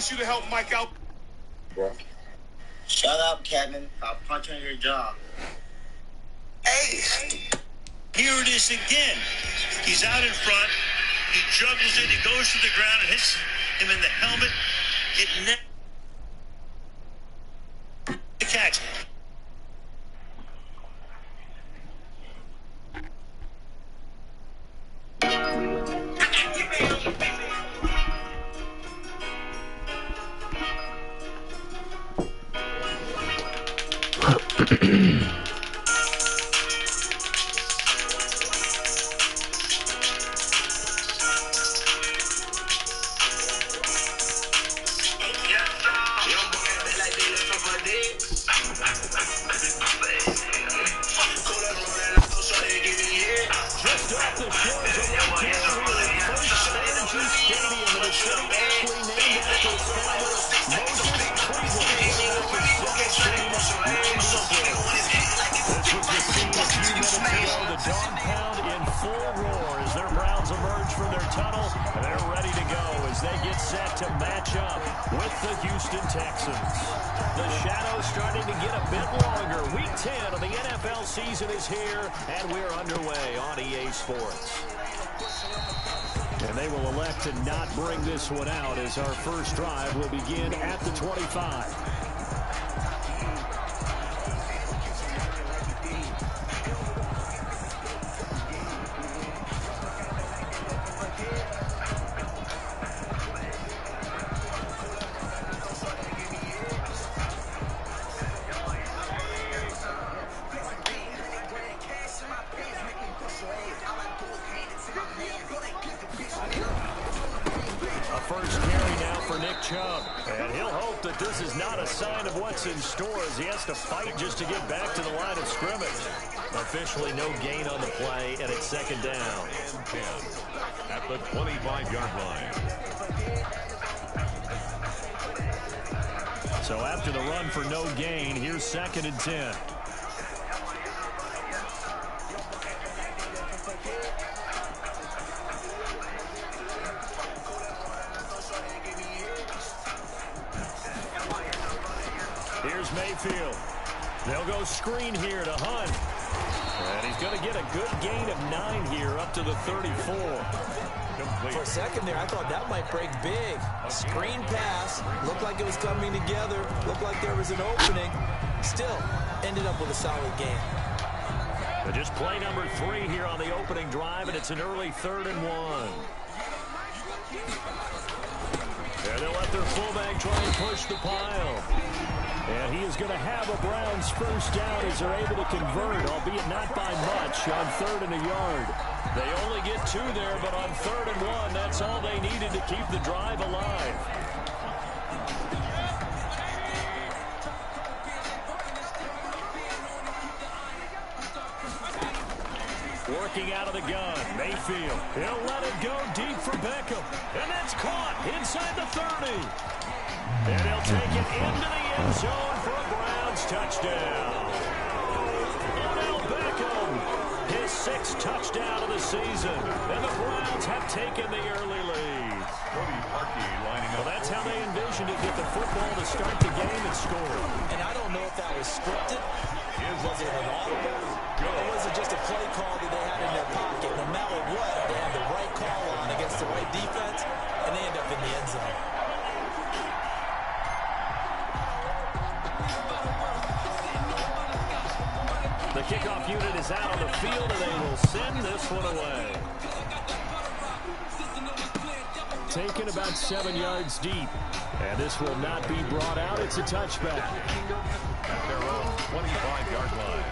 ask you to help Mike out. Bro. Shut up, Kevin. I'll punch on your jaw. Hey! Here it is again. He's out in front. He juggles it. He goes to the ground and hits him in the helmet. It never catch. Season is here, and we're underway on EA Sports. And they will elect to not bring this one out as our first drive will begin at the 25. In store as he has to fight just to get back to the line of scrimmage. Officially no gain on the play, and it's second down. 10 at the 25-yard line. So after the run for no gain, here's second and 10. Here's Mayfield. They'll go screen here to Hunt. And he's going to get a good gain of 9 here up to the 34. Complete. For a second there, I thought that might break big. A screen pass. Looked like it was coming together. Looked like there was an opening. Still, ended up with a solid game. But just play number 3 here on the opening drive, and it's an early 3rd and 1. And they'll let their fullback try and push the pile. And he is going to have a Browns first down as they're able to convert, albeit not by much, on 3rd and a yard. They only get 2 there, but on 3rd and 1, that's all they needed to keep the drive alive. Working out of the gun, Mayfield. He'll let it go deep for Beckham. And that's caught inside the 30. And he'll take it into the end zone for a Browns touchdown. Odell Beckham, his 6th touchdown of the season. And the Browns have taken the early lead. Well, that's how they envisioned it, get the football to start the game and score. And I don't know if that was scripted. Was it an audible? Or was it just a play call that they had in their pocket? No matter what, they had the right call on against the right defense, and they end up in the end zone. The kickoff unit is out on the field, and they will send this one away. Taken about 7 yards deep. And this will not be brought out. It's a touchback. At their own 25-yard line.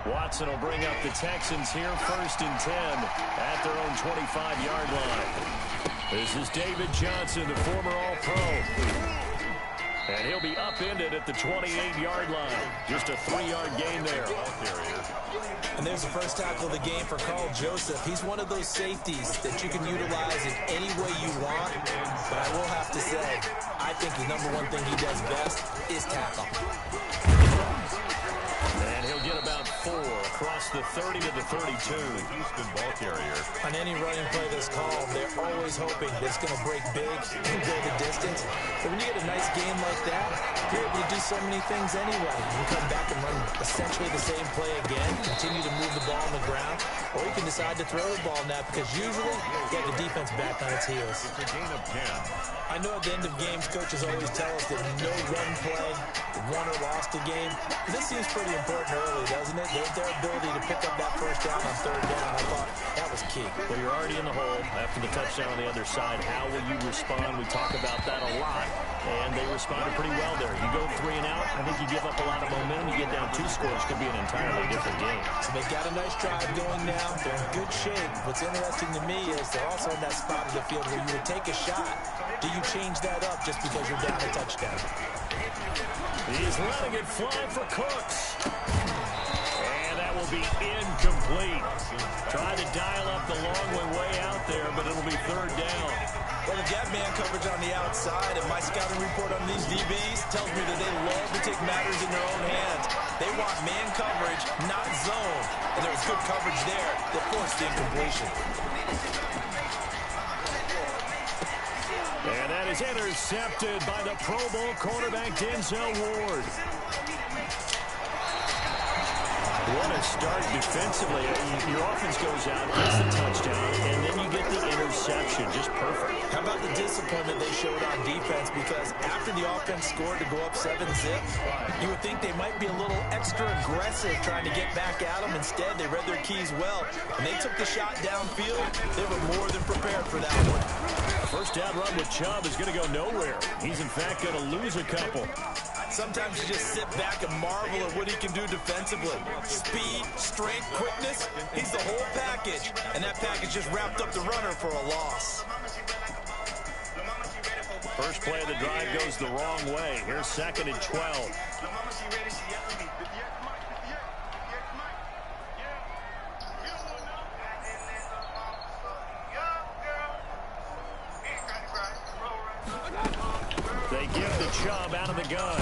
Watson will bring up the Texans here, 1st and 10 at their own 25-yard line. This is David Johnson, the former All-Pro. And he'll be upended at the 28-yard line. Just a 3-yard gain there. And there's the first tackle of the game for Carl Joseph. He's one of those safeties that you can utilize in any way you want. But I will have to say, I think the #1 thing he does best is tackle. 4 across the 30 to the 32. Houston ball carrier. On any running play that's called, they're always hoping that it's going to break big and go the distance. But when you get a nice game like that, you're able to do so many things anyway. You can come back and run essentially the same play again, continue to move the ball on the ground, or you can decide to throw the ball now because usually you have the defense back on its heels. It's a gain of 10. I know at the end of games, coaches always tell us that no run play, won or lost a game. This seems pretty important early, doesn't it? Their ability to pick up that first down on third down, I thought that was key. Well, you're already in the hole after the touchdown on the other side. How will you respond? We talk about that a lot, and they responded pretty well there. You go 3 and out, I think you give up a lot of momentum. You get down 2 scores, could be an entirely different game. So they got a nice drive going now. They're in good shape. What's interesting to me is they're also in that spot of the field where you would take a shot. Do you change that up just because you're down a touchdown? He's letting it fly for Cooks. And that will be incomplete. Trying to dial up the long way out there, but it'll be third down. Well, they've got man coverage on the outside, and my scouting report on these DBs tells me that they love to take matters in their own hands. They want man coverage, not zone. And there was good coverage there that forced the incompletion. And that is intercepted by the Pro Bowl cornerback Denzel Ward. What a start defensively. Your offense goes out, gets the touchdown, and then you get the interception. Just perfect. How about the discipline that they showed on defense? Because after the offense scored to go up 7-zip, you would think they might be a little extra aggressive trying to get back at them. Instead, they read their keys well. When they took the shot downfield, they were more than prepared for that one. First down run with Chubb is going to go nowhere. He's, in fact, going to lose a couple. Sometimes you just sit back and marvel at what he can do defensively. Speed, strength, quickness, he's the whole package. And that package just wrapped up the runner for a loss. First play of the drive goes the wrong way. Here's 2nd and 12. They give the Chubb out of the gun.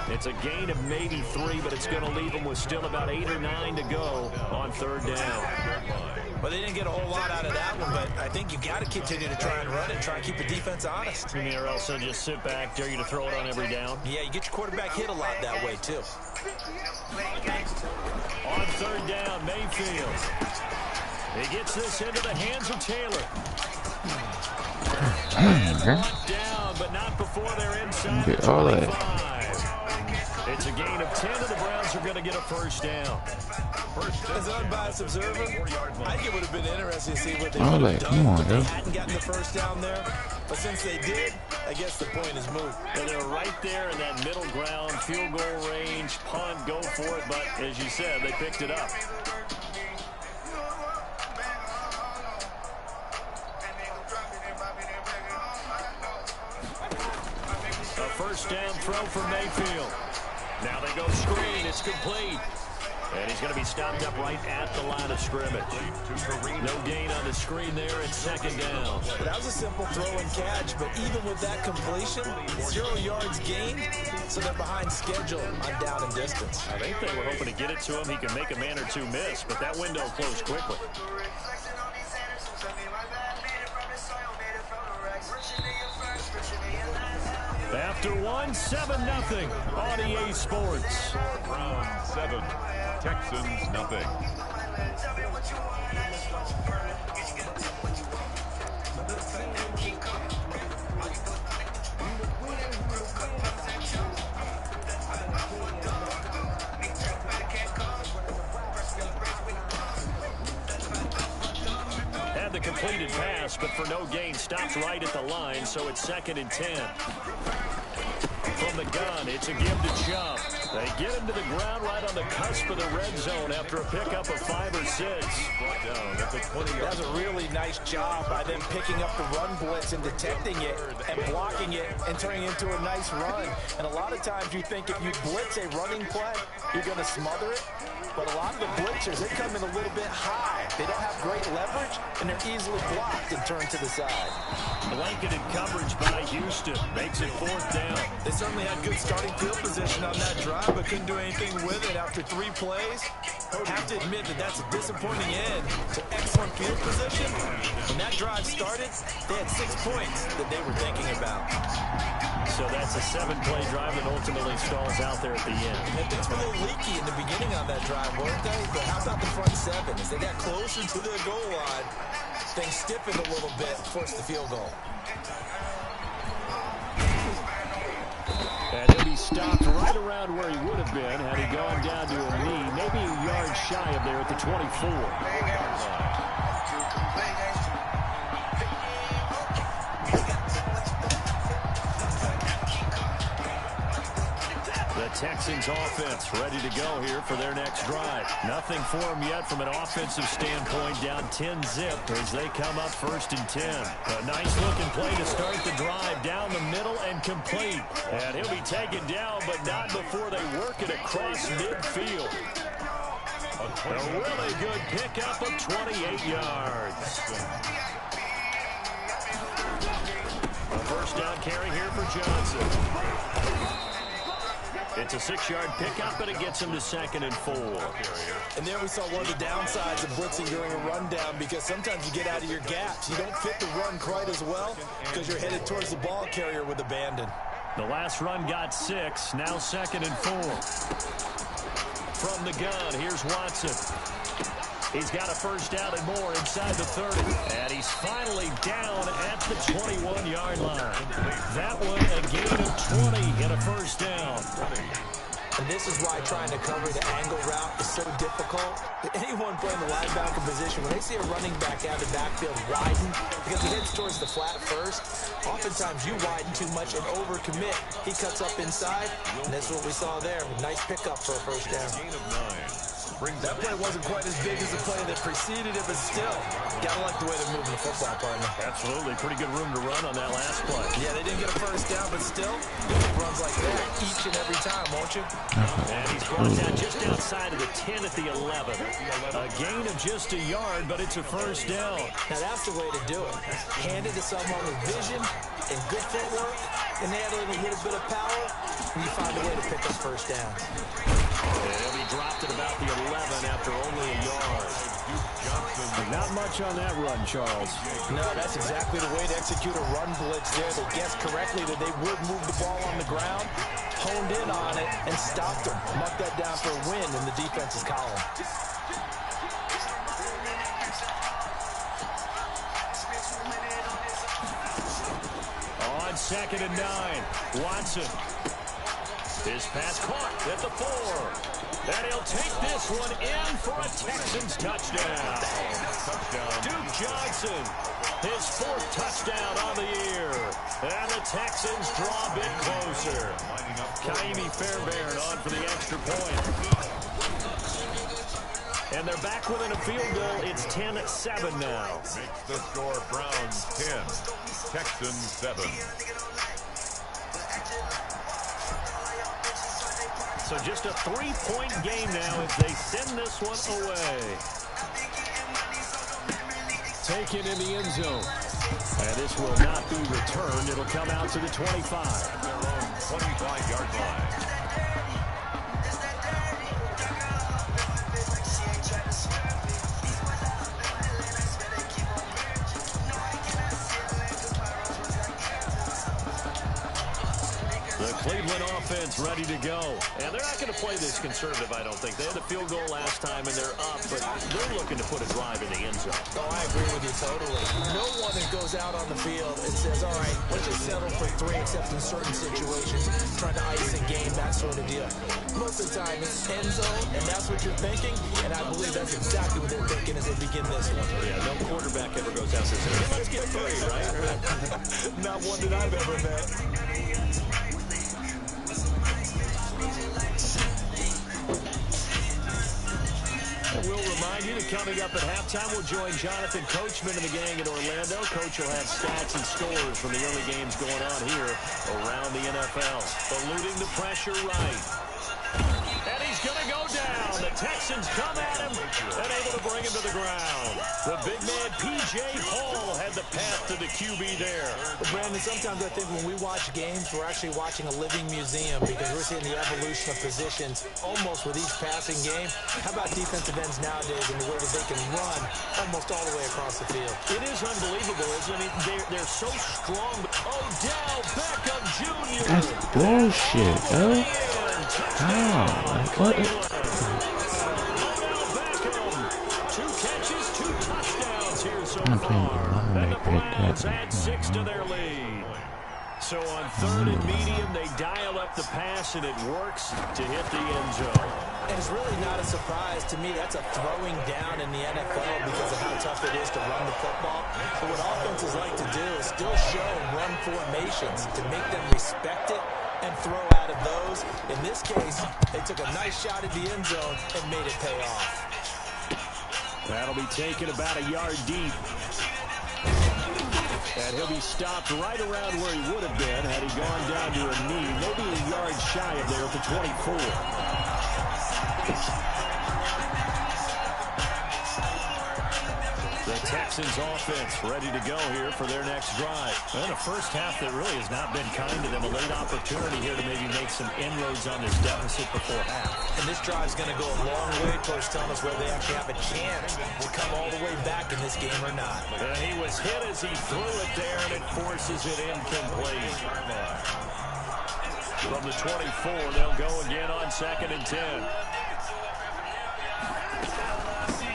It's a gain of maybe 3, but it's going to leave them with still about 8 or 9 to go on third down. Well, they didn't get a whole lot out of that one, but I think you got to continue to try and run it, try and keep the defense honest. Or else they'll just sit back, dare you to throw it on every down. Yeah, you get your quarterback hit a lot that way, too. On third down, Mayfield. He gets this into the hands of Taylor. And brought down, but not before they're inside the 25. It's a gain of 10, and the Browns are going to get a first down. As an unbiased observer, I think it would have been interesting to see what they would have done if they hadn't gotten the first down there. But since they did, I guess the point is moot. And they're right there in that middle ground, field goal range, punt, go for it. But as you said, they picked it up. A first down throw for Mayfield. Now they go screen. It's complete. And he's going to be stopped up right at the line of scrimmage. No gain on the screen there. It's 2nd down. Well, that was a simple throw and catch, but even with that completion, 0 yards gained, so they're behind schedule on down and distance. I think they were hoping to get it to him. He can make a man or two miss, but that window closed quickly. After 1, 7-0 on EA Sports. Browns 7, Texans nothing. Had the completed pass, but for no gain, stops right at the line, so it's 2nd and 10. From the gun, it's a give to Chubb. They get him to the ground right on the cusp of the red zone after a pickup of 5 or 6. Brought down at the 20-yard. That was a really nice job by them picking up the run blitz and detecting it and blocking it and turning it into a nice run. And a lot of times you think if you blitz a running play, you're going to smother it. But a lot of the blitzers, they come in a little bit high. They don't have great leverage, and they're easily blocked and turned to the side. Blanketed coverage by Houston makes it 4th down. They certainly had good starting field position on that drive. drive but couldn't do anything with it after 3 plays. Have to admit that that's a disappointing end to excellent field position. When that drive started, they had 6 points that they were thinking about. So that's a 7-play drive that ultimately stalls out there at the end. And things were a little leaky in the beginning on that drive, weren't they? But how about the front 7? As they got closer to their goal line, things stiffened a little bit, forced the field goal. And he'll be stopped right around where he would have been had he gone down to a knee, maybe a yard shy of there at the 24. The Texans offense ready to go here for their next drive. Nothing for them yet from an offensive standpoint, down 10-zip as they come up 1st and 10. A nice-looking play to start the drive down the middle and complete. And he'll be taken down, but not before they work it across midfield. A really good pickup of 28 yards. A first down carry here for Johnson. It's a 6-yard pickup, but it gets him to 2nd and 4. And there we saw one of the downsides of blitzing during a rundown, because sometimes you get out of your gaps. You don't fit the run quite as well because you're headed towards the ball carrier with abandon. The last run got 6, now 2nd and 4. From the gun, here's Watson. He's got a first down and more inside the 30. And he's finally down at the 21-yard line. That one a gain of 20 and a first down. And this is why trying to cover the angle route is so difficult. Anyone playing the linebacker position, when they see a running back out of the backfield widen, because he heads towards the flat first, oftentimes you widen too much and overcommit. He cuts up inside, and that's what we saw there. Nice pickup for a first down. That play wasn't quite as big as the play that preceded it, but still, gotta like the way they're moving the football, partner. Absolutely. Pretty good room to run on that last play. Yeah, they didn't get a first down, but still, runs like that each and every time, won't you? And he's brought down just outside of the 10 at the 11. A gain of just a yard, but it's a first down. Now, that's the way to do it. Hand it to someone with vision and good footwork, and they add a little bit of power, and you find a way to pick up first down. And he'll be dropped at about the 11 after only a yard. Not much on that run, Charles. No, that's exactly the way to execute a run blitz there. They guessed correctly that they would move the ball on the ground, honed in on it, and stopped them. Marked that down for a win in the defense's column. On 2nd and 9, Watson. His pass caught at the 4. And he'll take this one in for a Texans touchdown. Duke Johnson, his 4th touchdown on the year. And the Texans draw a bit closer. Kaimi Fairbairn on for the extra point. And they're back within a field goal. It's 10-7 now. Makes the score Browns 10, Texans 7. So just a 3-point game now as they send this one away. Taken in the end zone. And this will not be returned. It'll come out to the 25. Their own 25-yard line. Cleveland offense ready to go. And they're not going to play this conservative, I don't think. They had a field goal last time, and they're up, but they're looking to put a drive in the end zone. Oh, I agree with you totally. No one that goes out on the field and says, all right, let's just settle for 3, except in certain situations, trying to ice a game, that sort of deal. Most of the time, it's end zone, and that's what you're thinking, and I believe that's exactly what they're thinking as they begin this one. Yeah, no quarterback ever goes out and says, hey, let's get 3, right? Not one that I've ever met. We'll remind you that coming up at halftime, we'll join Jonathan Coachman and the gang in Orlando. Coach will have stats and scores from the early games going on here around the NFL. Eluding the pressure right. And he's going to go down. The Texans come at him and able to bring him to the ground. The big man, P.J. Hall, had the path to the QB there. Well, Brandon, sometimes I think when we watch games, we're actually watching a living museum because we're seeing the evolution of positions almost with each passing game. How about defensive ends nowadays and the way that they can run almost all the way across the field? It is unbelievable, isn't it? I mean, they're so strong. Odell Beckham Jr. That's bullshit, yo. How? Like, what? Odell Beckham, 2 catches, 2 touchdowns here so far. And the Browns add 6 to their lead. So on 3rd and medium, they dial up the pass, and it works to hit the end zone. And it's really not a surprise to me. That's a throwing down in the NFL because of how tough it is to run the football. But what offenses like to do is still show run formations to make them respect it and throw out of those. In this case, they took a nice shot at the end zone and made it pay off. That'll be taken about a yard deep. And he'll be stopped right around where he would have been had he gone down to a knee, maybe a yard shy of there at the 24. The Texans offense ready to go here for their next drive. And a first half that really has not been kind to them. A late opportunity here to maybe make some inroads on this deficit before half. And this drive's going to go a long way towards telling us whether they actually have a chance to come all the way back in this game or not. And he was hit as he threw it there, and it forces it incomplete. From the 24, they'll go again on 2nd and 10.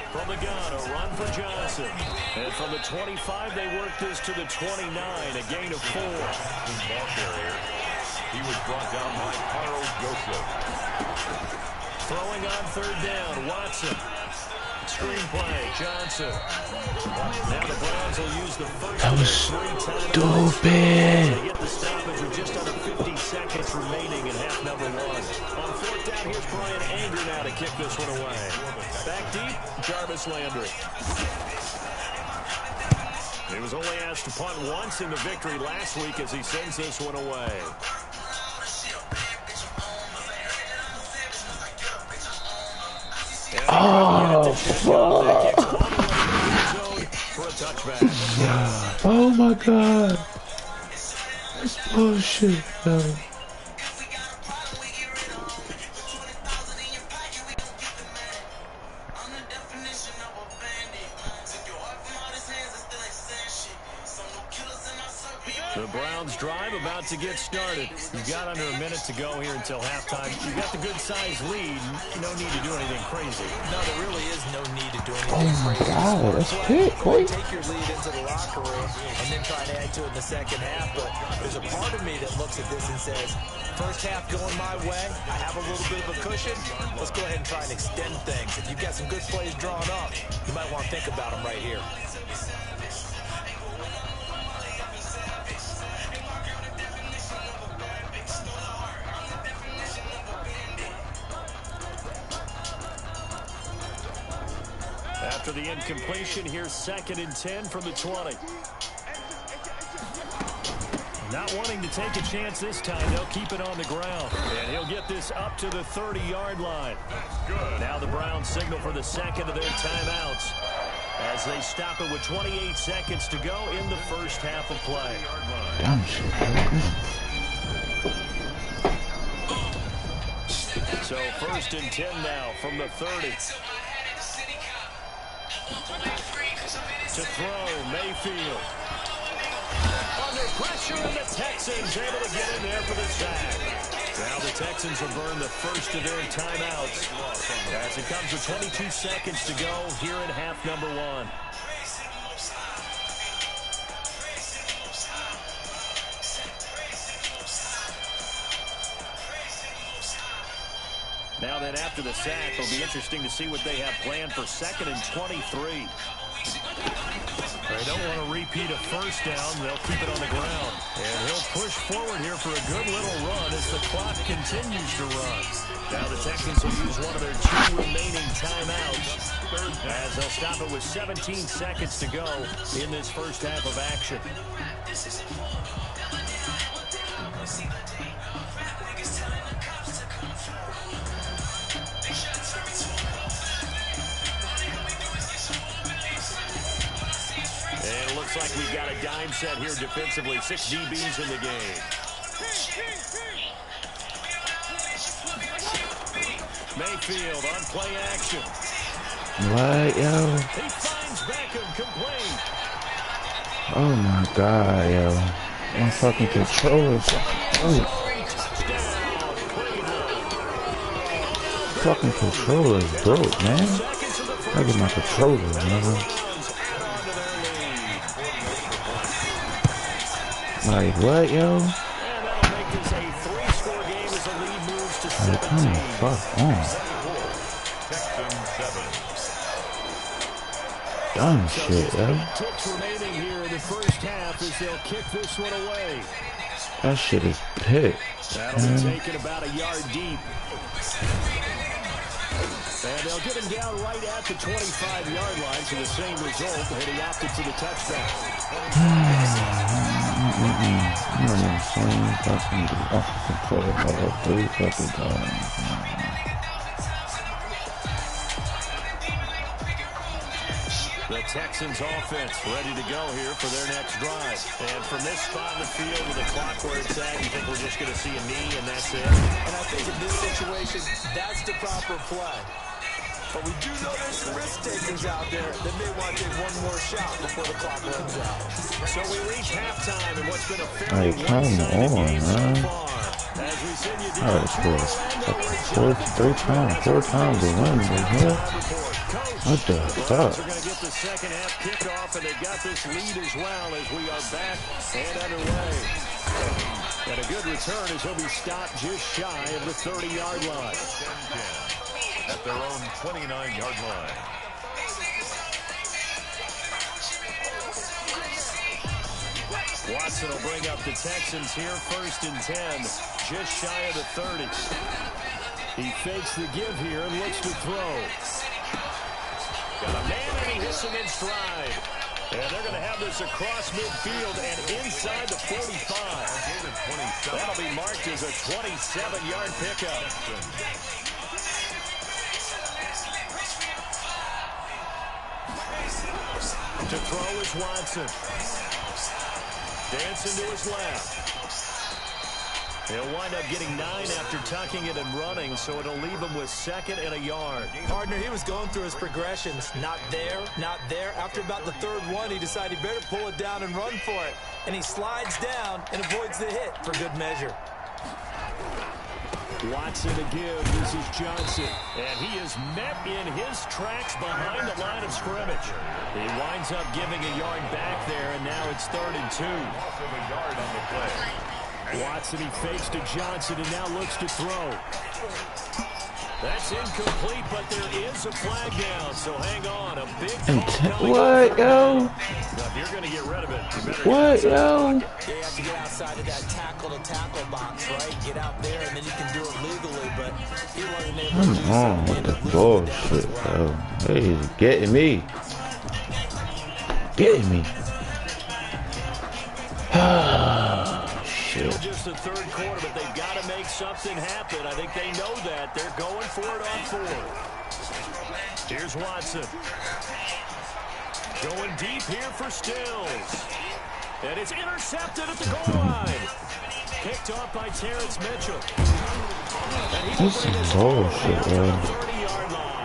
From the gun, a run for Johnson. And from the 25, they work this to the 29, a gain of 4. Ball carrier. He was brought down by Carl Joseph. Throwing on 3rd down, Watson. Screenplay, Johnson. Now the Browns will use the first That was 3 times. stupid. They get the stoppage with just under 50 seconds remaining in half number 1. On 4th down, here's Brian Anger now to kick this one away. Back deep, Jarvis Landry. He was only asked to punt once in the victory last week as he sends this one away. Oh, fuck. Oh, my God. That's bullshit, yo. The Browns drive about to get started. You've got under a minute to go here until halftime. You've got the good-sized lead. No need to do anything crazy. No, there really is no need to do anything Oh, my crazy. God. That's pick, boy. Take your lead into the locker room and then try to add to it in the second half. But there's a part of me that looks at this and says, first half going my way, I have a little bit of a cushion. Let's go ahead and try and extend things. If you've got some good plays drawn up, you might want to think about them right here. After the incompletion, here's 2nd and 10 from the 20. Not wanting to take a chance this time, they'll keep it on the ground. And he'll get this up to the 30-yard line. Now the Browns signal for the second of their timeouts as they stop it with 28 seconds to go in the first half of play. Damn shit. So 1st and 10 now from the 30. To throw, Mayfield. Under pressure, and the Texans able to get in there for the sack. Now the Texans will burn the first of their timeouts as it comes with 22 seconds to go here in half number 1. Now then, after the sack, it'll be interesting to see what they have planned for 2nd and 23. They don't want to repeat a first down. They'll keep it on the ground. And he'll push forward here for a good little run as the clock continues to run. Now the Texans will use one of their 2 remaining timeouts as they'll stop it with 17 seconds to go in this first half of action. like we've got a dime set here defensively. 6 DBs in the game. Mayfield on play action. What, yo? He finds Beckham complete. Oh my God, yo. My fucking controller's fucking controller's broke, man. I get my controller, nigga. Like what, yo? Like, come the fuck on. Dumb shit, yo. That shit is picked. That'll be taken about a yard deep. And they'll get him down right at the 25-yard line for the same result, and he opted for the touchdown. I'm running the same fucking offensive play about 3 fucking times. The Texans offense ready to go here for their next drive. And from this spot in the field with the clock where it's at, you think we're just going to see a knee and that's it? And I think in this situation, that's the proper play. But we do know there's some risk takers out there that may want to take one more shot before the clock runs out. So we reach halftime and what's been a fairly come on, man. Four times to win right here. What the fuck? They're going to get the second half kickoff, and they've got this lead as well as we are back and underway. And a good return as he'll be stopped just shy of the 30-yard line. At their own 29-yard line. Watson will bring up the Texans here, 1st and 10, just shy of the 30. He fakes the give here and looks to throw. Got a man and he hits him in stride. And they're going to have this across midfield and inside the 45. That'll be marked as a 27-yard pickup. To throw is Watson. Dancing to his left. He'll wind up getting 9 after tucking it and running, so it'll leave him with 2nd and a yard. Partner, he was going through his progressions. Not there, not there. After about the 3rd one, he decided he better pull it down and run for it. And he slides down and avoids the hit for good measure. Watson to give. This is Johnson. And he is met in his tracks behind the line of scrimmage. He winds up giving a yard back there, and now it's 3rd and 2. Loss of a yard on the play. Watson, he fakes to Johnson and now looks to throw. That's incomplete, but there is a flag down, so hang on. A big what, yo? Now, if you're going to get rid of it, you better what, yo? You have to get outside of that tackle-to-tackle box, right? Get out there, and then you can do it legally, but he wasn't able to do Come on with the bullshit, yo. Hey, he's getting me. Getting me. Still just the 3rd quarter, but they've got to make something happen. I think they know that. They're going for it on 4th. Here's Watson. Going deep here for Stills. And it's intercepted at the goal line. Picked off by Terrence Mitchell. This is bullshit, man. 30-yard line.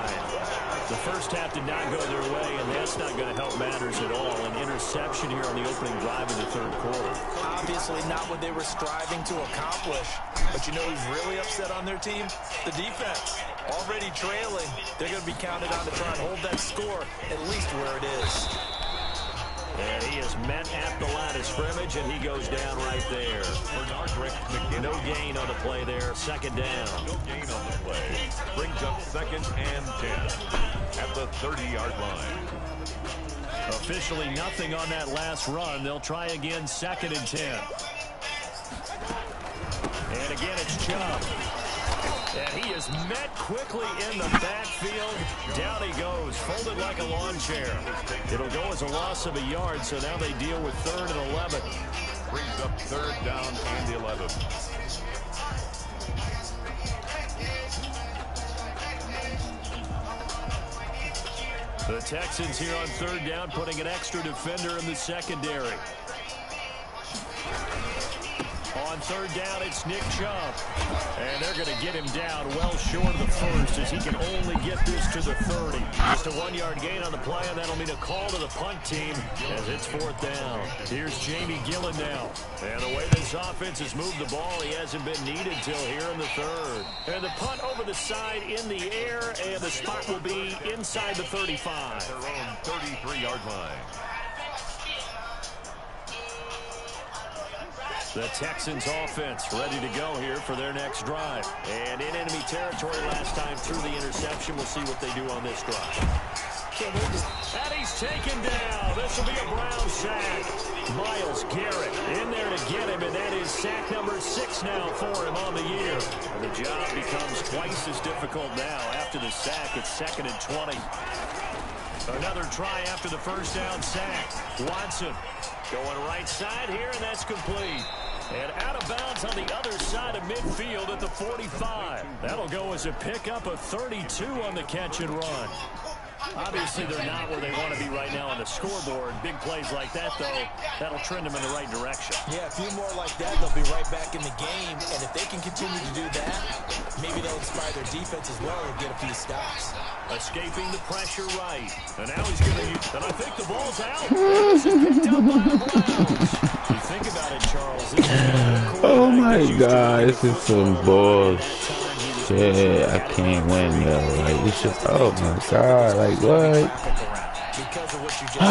The first half did not go their way, and that's not going to help matters at all. An interception here on the opening drive in the 3rd quarter. Obviously not what they were striving to accomplish. But you know who's really upset on their team? The defense. Already trailing. They're going to be counted on to try and hold that score at least where it is. And he is met at the line of scrimmage, and he goes down right there. No gain on the play there. 2nd down. No gain on the play. Brings up 2nd and 10 at the 30-yard line. Officially nothing on that last run. They'll try again, 2nd and 10. And again, it's Chubb. And he is met quickly in the backfield. Down he goes, folded like a lawn chair. It'll go as a loss of a yard, so now they deal with 3rd and 11. Brings up 3rd down and 11. The Texans here on third down, putting an extra defender in the secondary. On third down, it's Nick Chubb. And they're going to get him down well short of the first as he can only get this to the 30. Just a 1-yard gain on the play, and that'll mean a call to the punt team as it's fourth down. Here's Jamie Gillen now. And the way this offense has moved the ball, he hasn't been needed till here in the third. And the punt over the side in the air, and the spot will be inside the 35. Their own 33-yard line. The Texans offense ready to go here for their next drive. And in enemy territory last time through the interception. We'll see what they do on this drive. And he's taken down. This will be a Brown sack. Myles Garrett in there to get him, and that is sack number 6 now for him on the year. And the job becomes twice as difficult now. After the sack, it's 2nd and 20. Another try after the first down sack. Watson going right side here, and that's complete. And out of bounds on the other side of midfield at the 45. That'll go as a pickup of 32 on the catch and run. Obviously, they're not where they want to be right now on the scoreboard. Big plays like that, though, that'll trend them in the right direction. Yeah, a few more like that, they'll be right back in the game. And if they can continue to do that, maybe they'll inspire their defense as well and get a few stops. Escaping the pressure right. And now he's going to use, and I think the ball's out. This is picked up by the Browns. You think about it, Charles. This is Oh my God, this is some bullshit. I can't win though. Like this is, oh my God, like what? Because of what you just said.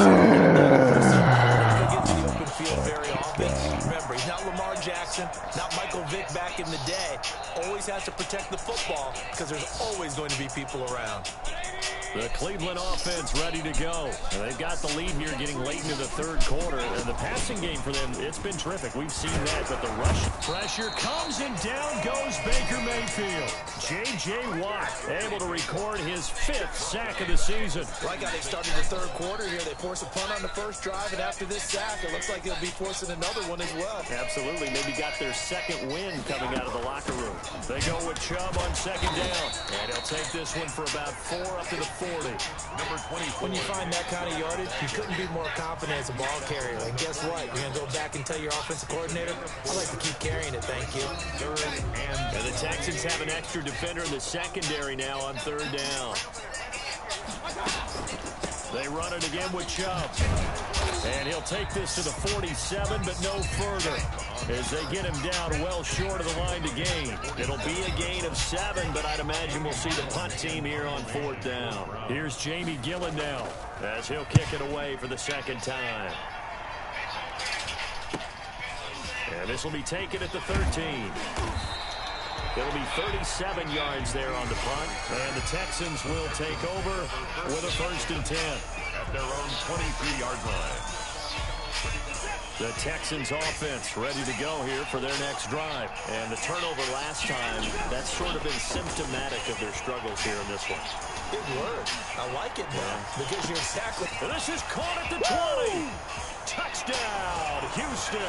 Remember, he's not Lamar Jackson, not Michael Vick back in the day. Always has to protect the football because there's always going to be people around. The Cleveland offense ready to go. And they've got the lead here getting late into the third quarter. And the passing game for them, it's been terrific. We've seen that. But the rush pressure comes, and down goes Baker Mayfield. J.J. Watt able to record his 5th sack of the season. Like how they started the third quarter here. They force a punt on the first drive, and after this sack, it looks like they'll be forcing another one as well. Absolutely. Maybe got their 2nd win coming out of the locker room. They go with Chubb on 2nd down. And he'll take this one for about 4 up to the 40. Number 24. When you find that kind of yardage, you couldn't be more confident as a ball carrier. And guess what? You're going to go back and tell your offensive coordinator, I'd like to keep carrying it, thank you. And the Texans have an extra defender in the secondary now on 3rd down. They run it again with Chubb. And he'll take this to the 47, but no further, as they get him down well short of the line to gain. It'll be a gain of 7, but I'd imagine we'll see the punt team here on 4th down. Here's Jamie Gillen now, as he'll kick it away for the 2nd time. And this will be taken at the 13. It'll be 37 yards there on the punt, and the Texans will take over with a 1st and 10. At their own 23-yard line. The Texans offense ready to go here for their next drive. And the turnover last time, that's sort of been symptomatic of their struggles here in this one. Good word. I like it, man, because you're exactly... This is caught at the 20. Touchdown, Houston.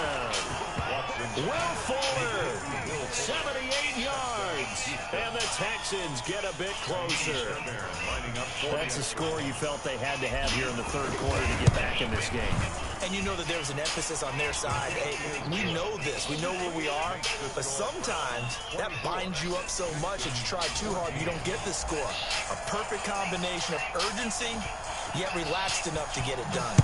Will Fuller, 78 yards. And the Texans get a bit closer. That's a score you felt they had to have here in the third quarter to get back in this game. And you know that there's an emphasis on their side. Hey, we know this. We know where we are. But sometimes that binds you up so much that you try too hard, you don't get the score. A perfect combination of urgency, yet relaxed enough to get it done.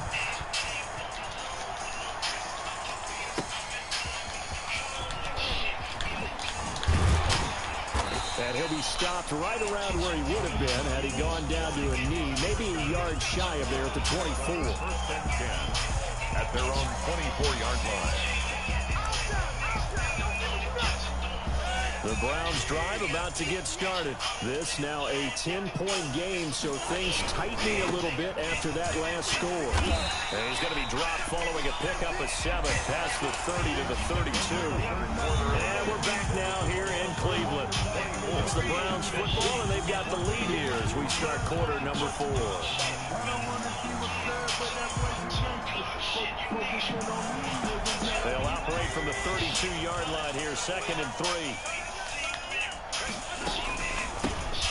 And he'll be stopped right around where he would have been had he gone down to a knee, maybe a yard shy of there at the 24. 1st and 10 at their own 24-yard line. The Browns drive about to get started. This now a 10-point game, so things tightening a little bit after that last score. And he's going to be dropped following a pickup of 7 past the 30 to the 32. And we're back now here in Cleveland. It's the Browns football, and they've got the lead here as we start quarter number 4. They'll operate from the 32-yard line here, 2nd and 3.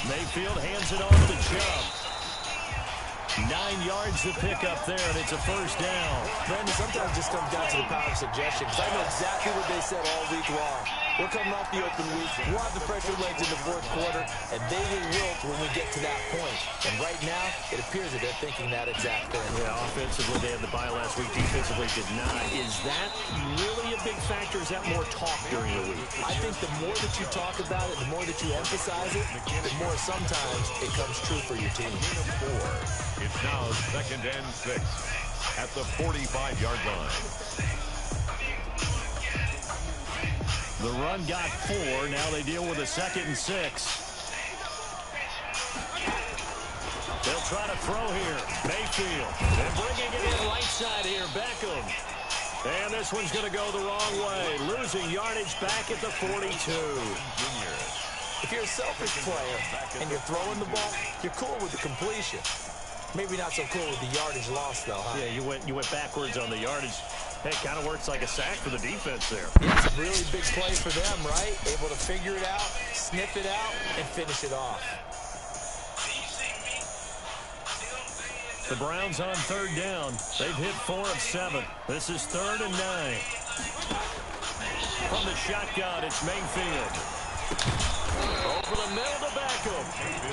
Mayfield hands it off to Chubb. 9 yards to pick up there, and it's a first down. Brandon, sometimes it just comes down to the power of suggestion, because I know exactly what they said all week long. We're coming off the open week. We'll have the fresher legs in the fourth quarter, and they will wilt when we get to that point. And right now, it appears that they're thinking that exact thing. Yeah, offensively, they had the bye last week. Defensively, did not. Is that really a big factor? Is that more talk during the week? I think the more that you talk about it, the more that you emphasize it, the more sometimes it comes true for your team. It's now 2nd and 6 at the 45-yard line. The run got 4. Now they deal with a 2nd and 6. They'll try to throw here. Mayfield. And bringing it in right side here. Beckham. And this one's going to go the wrong way. Losing yardage back at the 42. If you're a selfish player and you're throwing the ball, you're cool with the completion. Maybe not so cool with the yardage loss, though, huh? Yeah, you went backwards on the yardage. Hey, it kind of works like a sack for the defense there. Yeah, it's a really big play for them, right? Able to figure it out, sniff it out, and finish it off. The Browns on 3rd down. They've hit 4 of 7. This is 3rd and 9. From the shotgun, it's Mayfield. Over the middle to Beckham.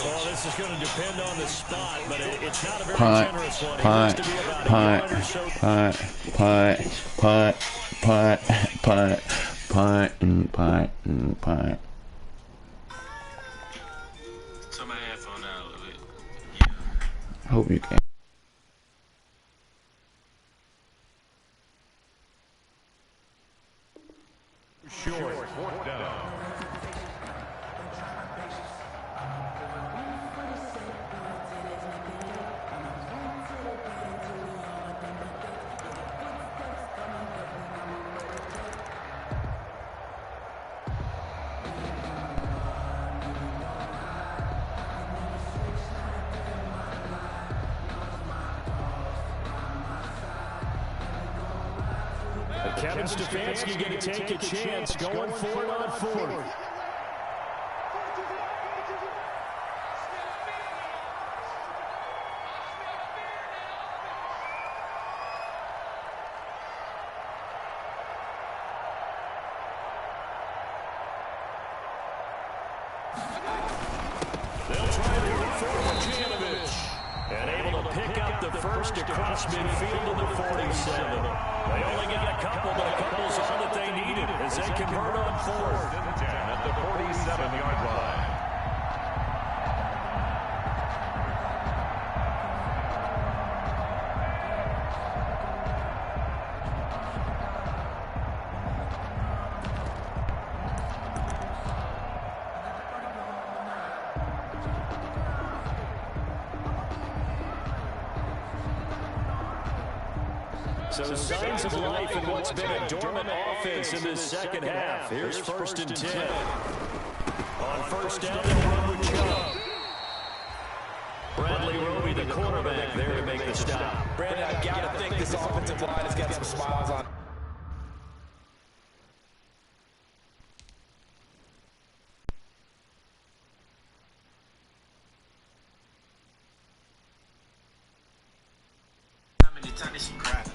Well, this is going to depend on the spot, but it's not a very generous one. Punt. Turn my headphone down a little bit. I hope you can. Short. 4th down. Kevin Stefanski going to take a chance, going for it on 4th. They'll try to look for Janovich. And able to pick up the first across midfield in the 47. They only get a couple, but a couple's all that they needed as they convert on 4th. 10 at the 47-yard line. So signs of life in what's been a dormant offense in this second half. Here's 1st and 10. On 1st down, they'll run with Chubb. Bradley Roby, the quarterback, there to make the stop. Brandon, I've got to think this offensive line has got some smiles on it.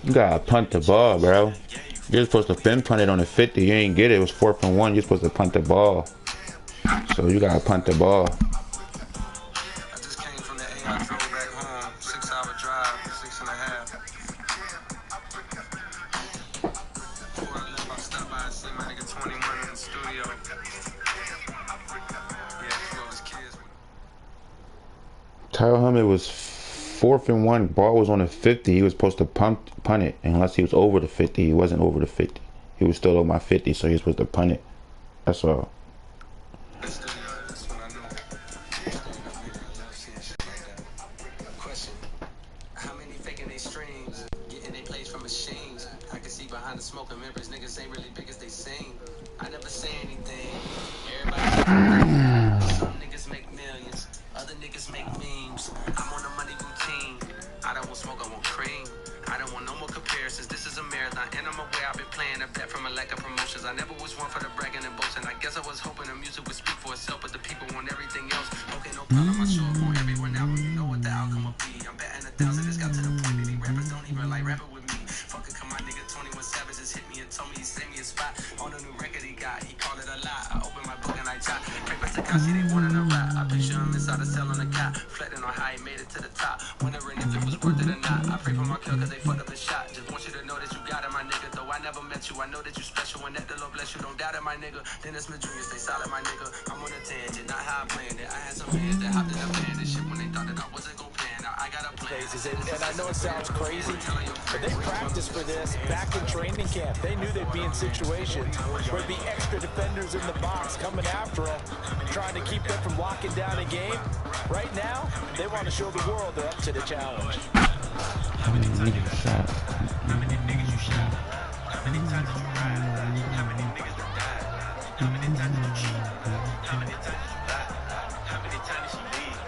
You gotta punt the ball, bro. You're supposed to punt it on the 50. You ain't get it. It was 4th and 1. You're supposed to punt the ball. So you gotta punt the ball. I just came from the A. I drove back home. 6-hour drive, 6.5. Before I left, I stopped by and see my nigga 21 in the studio. Yeah, 2 of his kids. Tell him it was 4th and 1. Ball was on the 50. He was supposed to punt it unless he was over the 50. He wasn't over the 50. He was still on my 50, so he was supposed to punt it. That's all. That's when I knew. Question: how many faking they streams, getting they plays from machines? I can see behind the smoke and members, niggas ain't really big as they seem. I never say anything. Everybody. Some niggas make millions, other niggas make memes. I'm on a money routine. I don't want smoke, I want cream. I don't want no more comparisons. This is a marathon, and I'm aware I've been playing a bet from a lack of promotions. I never was one for the bragging and boasting. I guess I was hoping the music would speak for itself, but the people want everything else. Okay, no problem. I show up on everyone now. You know what the outcome will be. I'm betting 2000, this got to the point, baby rappers don't even like rapping with me. Fuck it, come on, nigga, 21 Savage just hit me and told me he sent me a spot on a new record he got. He called it a lie. I opened my book and I jot. Papers to Kasi, they wanted a rap. I picture him inside a cell on a cot, reflecting on how he made it to the top. Wondering if it was worth it or not. I pray for my kill cause they fucked up his shot. Just want you to know that you got it, my nigga. Though I never met you, I know that you special and that the Lord bless you. Don't doubt it, my nigga. Dennis Smith Jr., stay solid, my nigga. I'm on a tangent, not how I planned it. I had some fans that hopped in the band and shit when they thought that I wasn't gon' pan. Now I got a plan. And I know it sounds crazy, but they practiced for this back in training camp. They knew they'd be in situations where there'd be extra defenders in the box coming after them, trying to keep them from locking down a game. Right now, they want to show the world they're up to the challenge. How many niggas shot? How many niggas you shot? How many times did you ride? How many niggas that died? How many times did you shoot? How many times did you lie? How many times did you leave?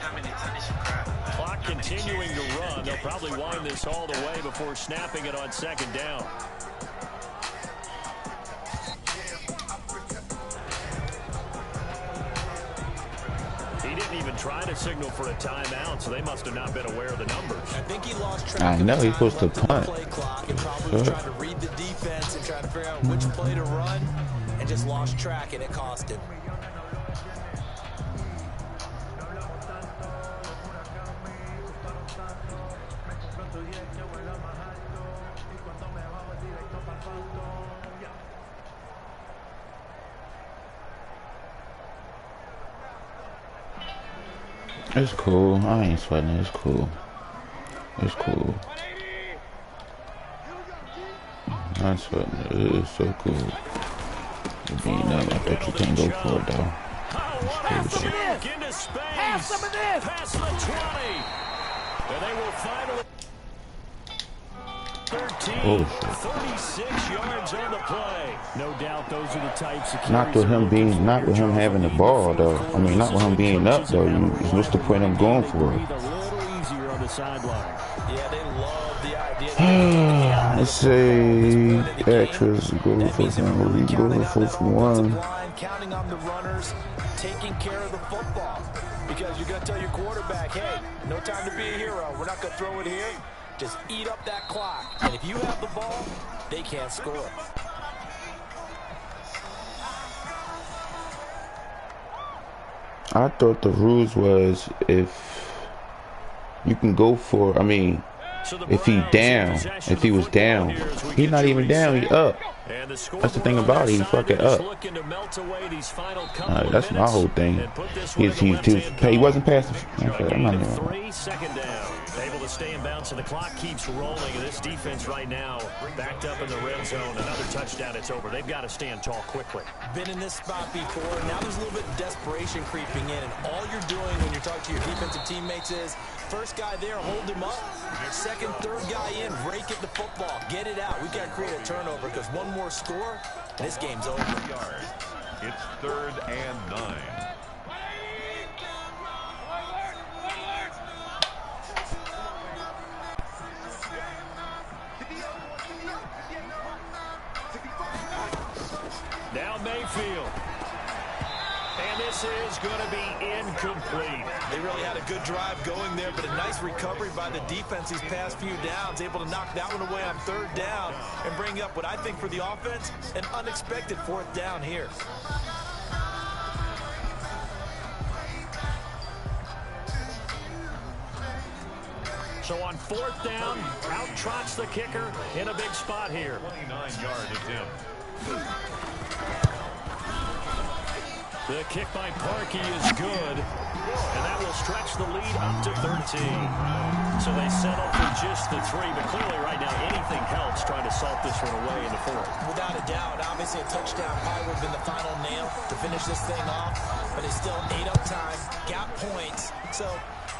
How many times did you cry? Clock continuing to run. They'll probably wind this all the way before snapping it on second down. He didn't even try to signal for a timeout, so they must have not been aware of the numbers. I think he lost track. I know he's supposed to punt. Play clock and probably trying to read the defense and trying to figure out which play to run, and just lost track, and it cost him. It's cool. I ain't sweating. It's cool. It's cool. I ain't sweating. It is so cool. You're being up. I thought you couldn't go for it though. It's cool, though. Into space. Have some of this. Past the 20. And they will finally 13, 36 yards on the play. No doubt those are the types of not with him having the ball though. I mean, not with him being up though. What's the point of going for it? A little easier on the sideline. Yeah, they love the idea. Let's say extras go for one. Counting on the runners, taking care of the football. Because you're going to tell your quarterback, hey, no time to be a hero. We're not going to throw it here. Just eat up that clock. And if you have the ball, they can't score. I thought the rules was if you can go for, I mean, if he was down, he's not even down, he up. That's the thing about it, he's fucking up. That's my whole thing. He wasn't past the, okay, I'm not even. Second down. Able to stay in bounds, and the clock keeps rolling. And this defense right now backed up in the red zone. Another touchdown, it's over. They've got to stand tall quickly. Been in this spot before. Now there's a little bit of desperation creeping in, and all you're doing when you're talking to your defensive teammates is first guy there, hold him up. Second, third guy in, rake at the football, get it out. We got to create a turnover because one more score, and this game's over. It's 3rd and 9. Now Mayfield. And this is going to be incomplete. They really had a good drive going there, but a nice recovery by the defense these past few downs, able to knock that one away on 3rd down and bring up what I think for the offense, an unexpected 4th down here. So on 4th down, out trots the kicker in a big spot here. 29-yard attempt. The kick by Parkey is good, and that will stretch the lead up to 13. So they settle for just the 3, but clearly right now anything helps trying to salt this one away in the 4th. Without a doubt, obviously a touchdown probably would have been the final nail to finish this thing off, but it's still ate up time, got points, so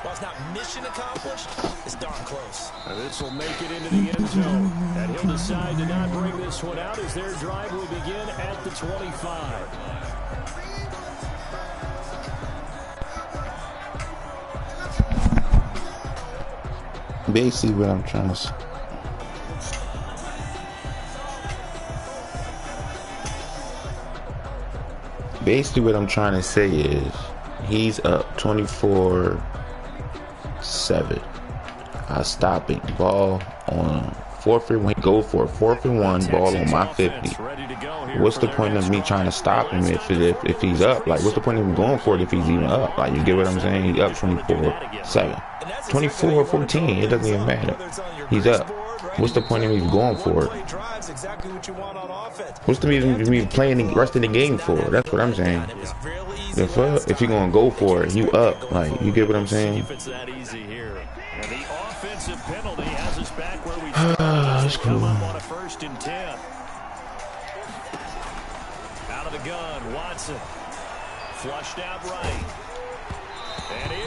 while it's not mission accomplished, it's darn close. And this will make it into the end zone, and he'll decide to not bring this one out as their drive will begin at the 25. Basically what I'm trying to say. Basically what I'm trying to say is he's up 24-7. I stop it. Ball on 4th and 1. Go for a 4th and 1 ball on my 50. What's the point of me trying to stop him if he's up? Like, what's the point of him going for it if he's even up? Like, you get what I'm saying? He's up 24-7. 24-14. It doesn't even matter. He's up. What's the point of me going for it? What's the reason of me playing the rest of the game for? That's what I'm saying. If you're going to go for it, you up. Like, you get what I'm saying? That's cool. On a 1st and 10. Out of the gun, Watson. Flushed out right. And he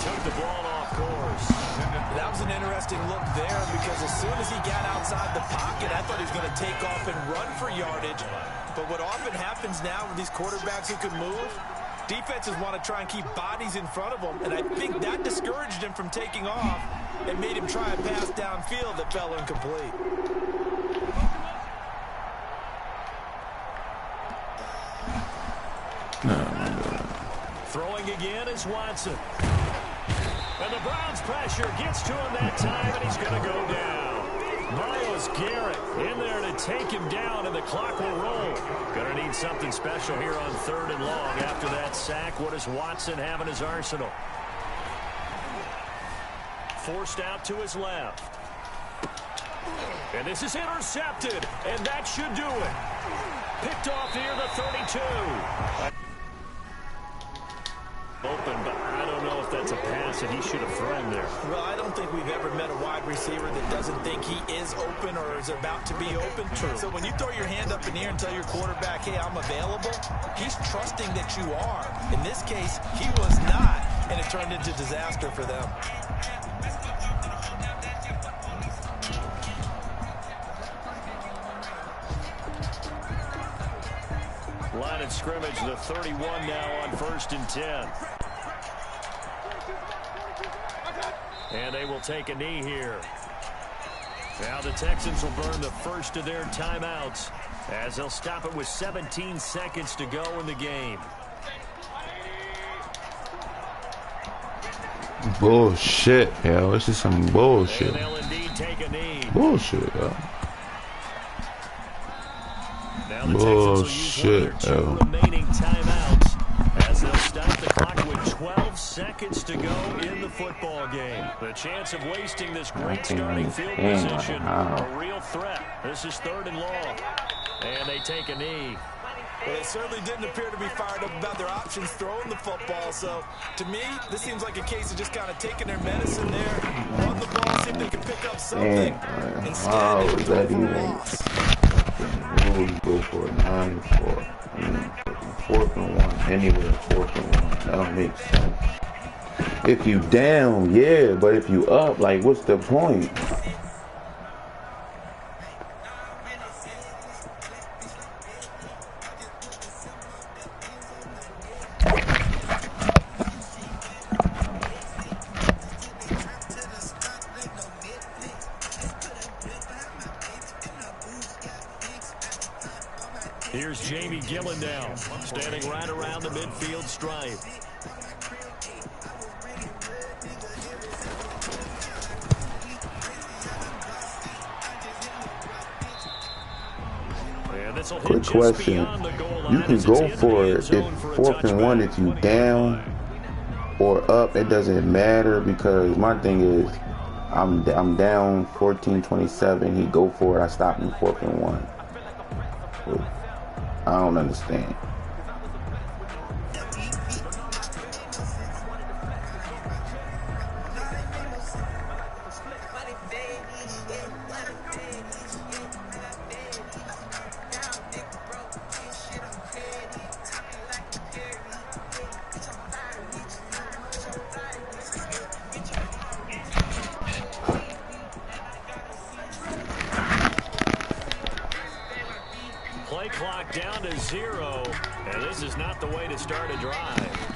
took the ball off course. That was an interesting look there because as soon as he got outside the pocket, I thought he was going to take off and run for yardage. But what often happens now with these quarterbacks who can move, defenses want to try and keep bodies in front of them, and I think that discouraged him from taking off and made him try a pass downfield that fell incomplete. Throwing again is Watson. And the Browns pressure gets to him that time, and he's going to go down. Myles Garrett in there to take him down, and the clock will roll. Going to need something special here on 3rd and long after that sack. What does Watson have in his arsenal? Forced out to his left. And this is intercepted, and that should do it. Picked off near the 32. Open, but I don't know if that's a pass that he should have thrown there. Well, I don't think we've ever met a wide receiver that doesn't think he is open or is about to be open. True. So when you throw your hand up in the air and tell your quarterback, hey, I'm available, he's trusting that you are. In this case, he was not, and it turned into disaster for them. Line of scrimmage, the 31 now on 1st and 10. And they will take a knee here. Now the Texans will burn the first of their timeouts as they'll stop it with 17 seconds to go in the game. Bullshit, hell. This is some bullshit. And they'll indeed take a knee. Bullshit, yo. Now the Texans will use 2 remaining timeouts as they'll stop the clock with 12 seconds to go in the football game. The chance of wasting this great starting field position, a real threat. This is 3rd and long, and they take a knee. Well, they certainly didn't appear to be fired up about their options throwing the football. So, to me, this seems like a case of just kind of taking their medicine there, run the ball, see if they can pick up something. Instead, they go for a loss. Rules go for a 9-4. 4th and 1. Anywhere 4th and 1. That don't make sense. If you down, yeah, but if you up, like, what's the point? Here's Jamie Gillendown, standing right around the midfield stripe. Quick question. You can go for it if 4th and 1 if you down or up. It doesn't matter because my thing is I'm down 14-27. He go for it. I stop him 4th and 1. I don't understand. Play clock down to 0, and this is not the way to start a drive.